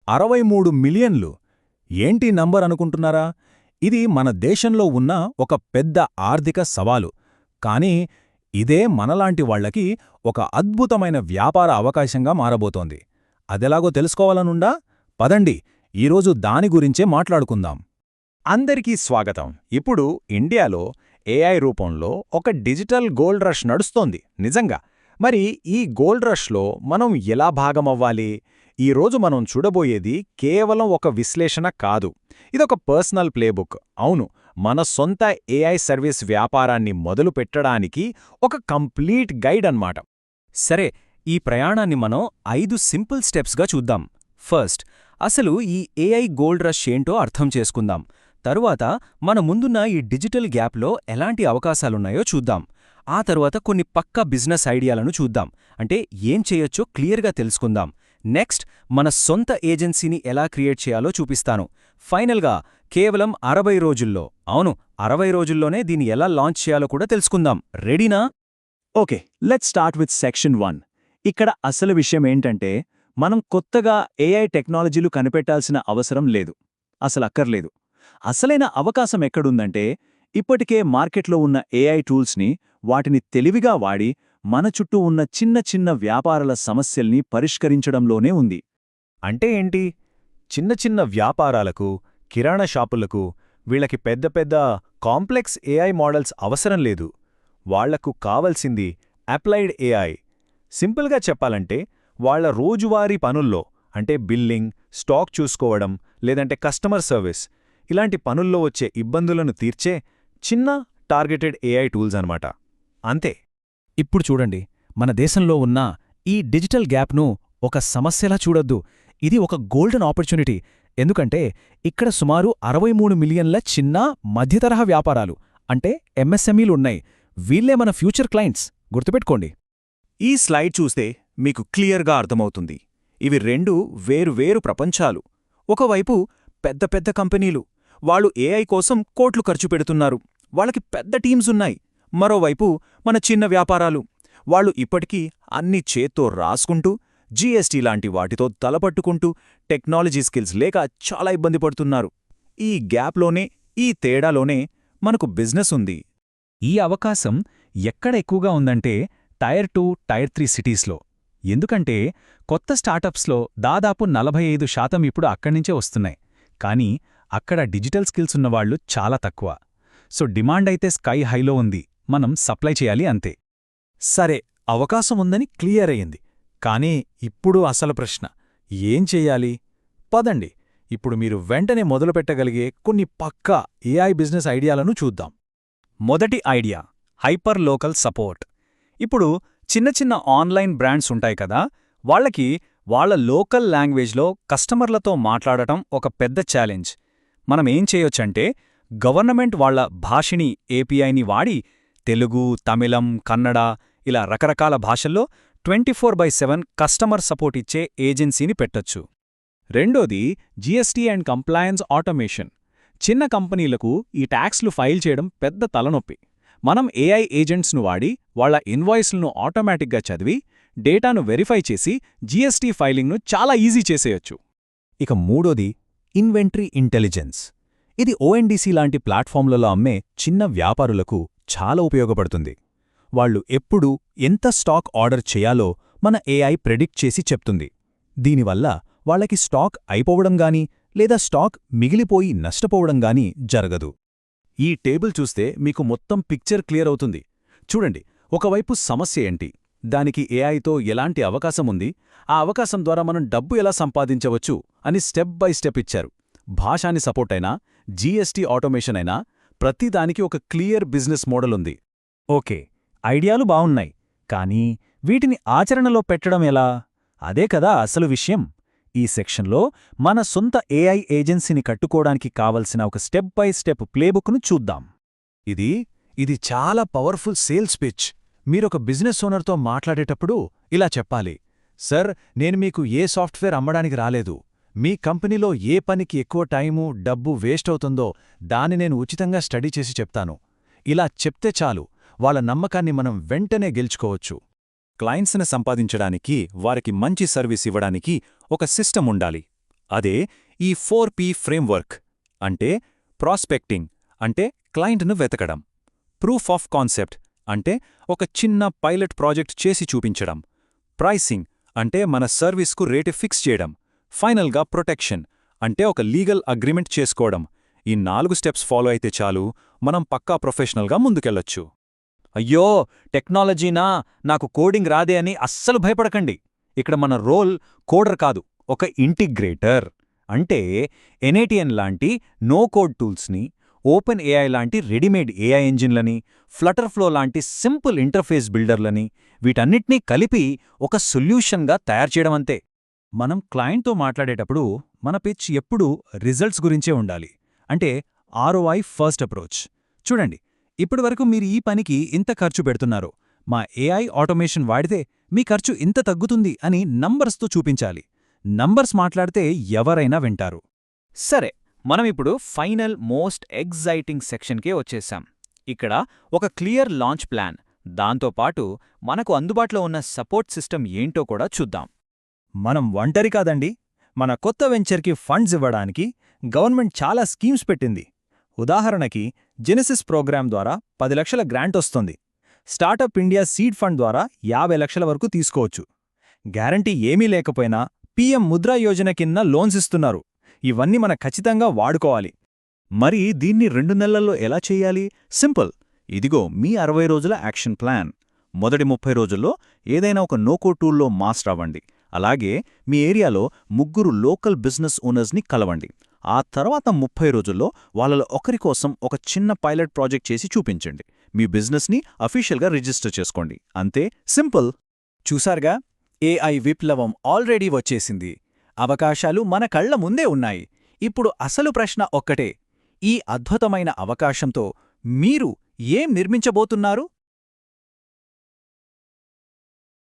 63 మిలియన్లు. ఏంటి నంబర్ అనుకుంటున్నారా? ఇది మన దేశంలో ఉన్న ఒక పెద్ద ఆర్థిక సవాలు. కానీ ఇదే మనలాంటి వాళ్లకి ఒక అద్భుతమైన వ్యాపార అవకాశంగా మారబోతోంది. అదెలాగో తెలుసుకోవాలనుందా? పదండి, ఈరోజు దాని గురించే మాట్లాడుకుందాం. అందరికీ స్వాగతం. ఇప్పుడు ఇండియాలో ఏఐ రూపంలో ఒక డిజిటల్ గోల్డ్ రష్ నడుస్తోంది నిజంగా. మరి ఈ గోల్డ్ రష్లో మనం ఎలా భాగమవ్వాలి? ఈరోజు మనం చూడబోయేది కేవలం ఒక విశ్లేషణ కాదు, ఇదొక పర్సనల్ ప్లేబుక్. అవును, మన సొంత ఏఐ సర్వీస్ వ్యాపారాన్ని మొదలు పెట్టడానికి ఒక కంప్లీట్ గైడ్ అన్నమాట. సరే, ఈ ప్రయాణాన్ని మనం 5 సింపుల్ స్టెప్స్గా చూద్దాం. ఫస్ట్, అసలు ఈ ఏఐ గోల్డ్ రష్ ఏంటో అర్థం చేసుకుందాం. తరువాత మన ముందున్న ఈ డిజిటల్ గ్యాప్లో ఎలాంటి అవకాశాలున్నాయో చూద్దాం. ఆ తరువాత కొన్ని పక్కా బిజినెస్ ఐడియాలను చూద్దాం, అంటే ఏం చేయొచ్చో క్లియర్గా తెలుసుకుందాం. నెక్స్ట్, మన సొంత ఏజెన్సీని ఎలా క్రియేట్ చేయాలో చూపిస్తాను. ఫైనల్గా కేవలం 60 రోజుల్లో, అవును 60 రోజుల్లోనే దీన్ని ఎలా లాంచ్ చేయాలో కూడా తెలుసుకుందాం. రెడీనా? Okay, let's start with section 1. ఇక్కడ అసలు విషయం ఏంటంటే, మనం కొత్తగా ఏఐ టెక్నాలజీలు కనిపెట్టాల్సిన అవసరం లేదు, అసలక్కర్లేదు. అసలైన అవకాశం ఎక్కడుందంటే, ఇప్పటికే మార్కెట్లో ఉన్న ఏఐ టూల్స్ని, వాటిని తెలివిగా వాడి మన చుట్టూ ఉన్న చిన్న చిన్న వ్యాపారాల సమస్యల్ని పరిష్కరించడంలోనే ఉంది. అంటే ఏంటి? చిన్న చిన్న వ్యాపారాలకు, కిరాణా షాపులకు వీళ్ళకి పెద్ద పెద్ద కాంప్లెక్స్ ఏఐ మోడల్స్ అవసరం లేదు. వాళ్లకు కావలసింది అప్లైడ్ ఏఐ. సింపుల్గా చెప్పాలంటే, వాళ్ల రోజువారీ పనుల్లో, అంటే బిల్లింగ్, స్టాక్ చూసుకోవడం, లేదంటే కస్టమర్ సర్వీస్, ఇలాంటి పనుల్లో వచ్చే ఇబ్బందులను తీర్చే చిన్న టార్గెటెడ్ ఏఐ టూల్స్ అన్నమాట. అంతే. ఇప్పుడు చూడండి, మన దేశంలో ఉన్న ఈ డిజిటల్ గ్యాప్ను ఒక సమస్యలా చూడొద్దు, ఇది ఒక గోల్డెన్ ఆపర్చునిటీ. ఎందుకంటే ఇక్కడ సుమారు 63 మిలియన్ల చిన్న, మధ్యతరహా వ్యాపారాలు, అంటే ఎంఎస్ఎంఈలున్నాయి. వీళ్లే మన ఫ్యూచర్ క్లయింట్స్, గుర్తుపెట్టుకోండి. ఈ స్లైడ్ చూస్తే మీకు క్లియర్గా అర్థమవుతుంది. ఇవి రెండు వేరువేరు ప్రపంచాలు. ఒకవైపు పెద్ద పెద్ద కంపెనీలు, వాళ్ళు ఏఐ కోసం కోట్లు ఖర్చు పెడుతున్నారు, వాళ్ళకి పెద్ద టీమ్స్ ఉన్నాయి. మరోవైపు మన చిన్న వ్యాపారాలు, వాళ్ళు ఇప్పటికీ అన్ని చేత్తో రాసుకుంటూ, జీఎస్టీ లాంటి వాటితో తలపట్టుకుంటూ, టెక్నాలజీ స్కిల్స్ లేక చాలా ఇబ్బంది పడుతున్నారు. ఈ గ్యాప్లోనే, ఈ తేడాలోనే మనకు బిజినెస్ ఉంది. ఈ అవకాశం ఎక్కడ ఎక్కువగా ఉందంటే టైర్ 2, టైర్ 3 సిటీస్లో. ఎందుకంటే కొత్త స్టార్టప్స్లో దాదాపు 45% ఇప్పుడు అక్కడ్నుంచే వస్తున్నాయి. కానీ అక్కడ డిజిటల్ స్కిల్స్ ఉన్నవాళ్లు చాలా తక్కువ. సో డిమాండ్ అయితే స్కై హైలో ఉంది, మనం సప్లై చేయాలి అంతే. సరే, అవకాశం ఉందని క్లియర్ అయ్యింది. కానీ ఇప్పుడు అసలు ప్రశ్న, ఏం చెయ్యాలి? పదండి, ఇప్పుడు మీరు వెంటనే మొదలుపెట్టగలిగే కొన్ని పక్కా ఏఐ బిజినెస్ ఐడియాలను చూద్దాం. మొదటి ఐడియా, హైపర్ లోకల్ సపోర్ట్. ఇప్పుడు చిన్న చిన్న ఆన్లైన్ బ్రాండ్స్ ఉంటాయి కదా, వాళ్ళకి వాళ్ళ లోకల్ లాంగ్వేజ్లో కస్టమర్లతో మాట్లాడటం ఒక పెద్ద ఛాలెంజ్. మనం ఏం చేయొచ్చంటే, గవర్నమెంట్ వాళ్ల భాషిణి ఏపీఐని వాడి తెలుగు, తమిళం, కన్నడ ఇలా రకరకాల భాషల్లో 24/7 కస్టమర్ సపోర్ట్ ఇచ్చే ఏజెన్సీని పెట్టొచ్చు. రెండోది, జీఎస్టీ అండ్ కంప్లయన్స్ ఆటోమేషన్. చిన్న కంపెనీలకు ఈ ట్యాక్స్లు ఫైల్ చేయడం పెద్ద తలనొప్పి. మనం ఏఐ ఏజెంట్స్ను వాడి వాళ్ల ఇన్వాయిస్లను ఆటోమేటిక్గా చదివి, డేటాను వెరిఫై చేసి జీఎస్టీ ఫైలింగ్ను చాలా ఈజీ చేసేయొచ్చు. ఇక మూడోది, ఇన్వెంటరీ ఇంటెలిజెన్స్. ఇది ఓఎన్డీసీ లాంటి ప్లాట్ఫామ్లలో అమ్మే చిన్న వ్యాపారులకు చాలా ఉపయోగపడుతుంది. వాళ్లు ఎప్పుడు ఎంత స్టాక్ ఆర్డర్ చేయాలో మన ఏఐ ప్రెడిక్ట్ చేసి చెప్తుంది. దీనివల్ల వాళ్లకి స్టాక్ అయిపోవడంగానీ లేదా స్టాక్ మిగిలిపోయి నష్టపోవడంగానీ జరగదు. ఈ టేబుల్ చూస్తే మీకు మొత్తం పిక్చర్ క్లియర్ అవుతుంది. చూడండి, ఒకవైపు సమస్య ఏంటి, దానికి ఏఐతో ఎలాంటి అవకాశముంది, ఆ అవకాశం ద్వారా మనం డబ్బు ఎలా సంపాదించవచ్చు అని స్టెప్ బై స్టెప్ ఇచ్చారు. భాషాని సపోర్టైనా, జీఎస్టీ ఆటోమేషన్ అయినా, ప్రతిదానికి ఒక క్లియర్ బిజినెస్ మోడల్ ఉంది. ఓకే, ఐడియాలు బావున్నాయి, కానీ వీటిని ఆచరణలో పెట్టడం ఎలా? అదే కదా అసలు విషయం. ఈ సెక్షన్లో మన సొంత ఏఐ ఏజెన్సీని కట్టుకోవడానికి కావలసిన ఒక స్టెప్ బై స్టెప్ ప్లేబుక్ను చూద్దాం. ఇది చాలా పవర్ఫుల్ సేల్స్ పిచ్. మీరొక బిజినెస్ ఓనర్తో మాట్లాడేటప్పుడు ఇలా చెప్పాలి: సర్, నేను మీకు ఏ సాఫ్ట్వేర్ అమ్మడానికి రాలేదు. మీ కంపెనీలో ఏ పనికి ఎక్కువ టైము, డబ్బు వేస్ట్ అవుతుందో దాన్ని నేను ఉచితంగా స్టడీ చేసి చెప్తాను. ఇలా చెప్తే చాలు, వాళ్ళ నమ్మకాన్ని మనం వెంటనే గెలుచుకోవచ్చు. క్లయింట్స్ని సంపాదించడానికి, వారికి మంచి సర్వీస్ ఇవ్వడానికి ఒక సిస్టమ్ ఉండాలి. అదే ఈ 4P ఫ్రేమ్వర్క్. అంటే ప్రాస్పెక్టింగ్ అంటే క్లయింట్ను వెతకడం, ప్రూఫ్ ఆఫ్ కాన్సెప్ట్ అంటే ఒక చిన్న పైలట్ ప్రాజెక్ట్ చేసి చూపించడం, ప్రైసింగ్ అంటే మన సర్వీస్కు రేటు ఫిక్స్ చేయడం, ఫైనల్గా ప్రొటెక్షన్ అంటే ఒక లీగల్ అగ్రిమెంట్ చేసుకోవడం. ఈ 4 స్టెప్స్ ఫాలో అయితే చాలు, మనం పక్కా ప్రొఫెషనల్గా ముందుకెళ్లొచ్చు. అయ్యో, టెక్నాలజీనా, నాకు కోడింగ్ రాదే అని అస్సలు భయపడకండి. ఇక్కడ మన రోల్ కోడర్ కాదు, ఒక ఇంటిగ్రేటర్. అంటే ఎన్ఏటిఎన్ లాంటి నో కోడ్ టూల్స్ని, ఓపెన్ ఏఐ లాంటి రెడీమేడ్ ఏఐ ఇంజిన్లని, ఫ్లటర్ఫ్లో లాంటి సింపుల్ ఇంటర్ఫేస్ బిల్డర్లని, వీటన్నిటినీ కలిపి ఒక సొల్యూషన్గా తయారుచేయడమంతే. మనం క్లయింట్తో మాట్లాడేటప్పుడు మన పిచ్ ఎప్పుడూ రిజల్ట్స్ గురించే ఉండాలి. అంటే ROI ఫస్ట్ అప్రోచ్. చూడండి, ఇప్పటివరకు మీరు ఈ పనికి ఇంత ఖర్చు పెడుతున్నారు, మా ఏఐ ఆటోమేషన్ వాడితే మీ ఖర్చు ఇంత తగ్గుతుంది అని నంబర్స్తో చూపించాలి. నంబర్స్ మాట్లాడితే ఎవరైనా వింటారు. సరే, మనం ఇప్పుడు ఫైనల్ మోస్ట్ ఎగ్జైటింగ్ సెక్షన్కే వచ్చేసాం. ఇక్కడ ఒక క్లియర్ లాంచ్ ప్లాన్, దాంతోపాటు మనకు అందుబాటులో ఉన్న సపోర్ట్ సిస్టమ్ ఏంటో కూడా చూద్దాం. మనం ఒంటరి కాదండి. మన కొత్త వెంచర్కి ఫండ్స్ ఇవ్వడానికి గవర్నమెంట్ చాలా స్కీమ్స్ పెట్టింది. ఉదాహరణకి జెనెసిస్ ప్రోగ్రాం ద్వారా 10 లక్షల గ్రాంట్ వస్తుంది. స్టార్టప్ ఇండియా సీడ్ ఫండ్ ద్వారా 50 లక్షల వరకు తీసుకోవచ్చు. గ్యారంటీ ఏమీ లేకపోయినా PM ముద్రా యోజన కింద లోన్స్ ఇస్తున్నారు. ఇవన్నీ మనం ఖచ్చితంగా వాడుకోవాలి. మరి దీన్ని 2 నెలల్లో ఎలా చెయ్యాలి? సింపుల్. ఇదిగో మీ 60 రోజుల యాక్షన్ ప్లాన్. మొదటి 30 రోజుల్లో ఏదైనా ఒక నోకో టూల్లో మాస్టర్ అవ్వండి. అలాగే మీ ఏరియాలో 3 లోకల్ బిజినెస్ ఓనర్స్ని కలవండి. ఆ తర్వాత 30 రోజుల్లో వాళ్ళలో ఒకరి కోసం ఒక చిన్న పైలట్ ప్రాజెక్ట్ చేసి చూపించండి. మీ బిజినెస్ని అఫీషియల్గా రిజిస్టర్ చేసుకోండి. అంతే, సింపుల్. చూసారుగా, ఏఐ విప్లవం ఆల్రెడీ వచ్చేసింది. అవకాశాలు మన కళ్ల ముందే ఉన్నాయి. ఇప్పుడు అసలు ప్రశ్న ఒక్కటే, ఈ అద్భుతమైన అవకాశంతో మీరు ఏం నిర్మించబోతున్నారు?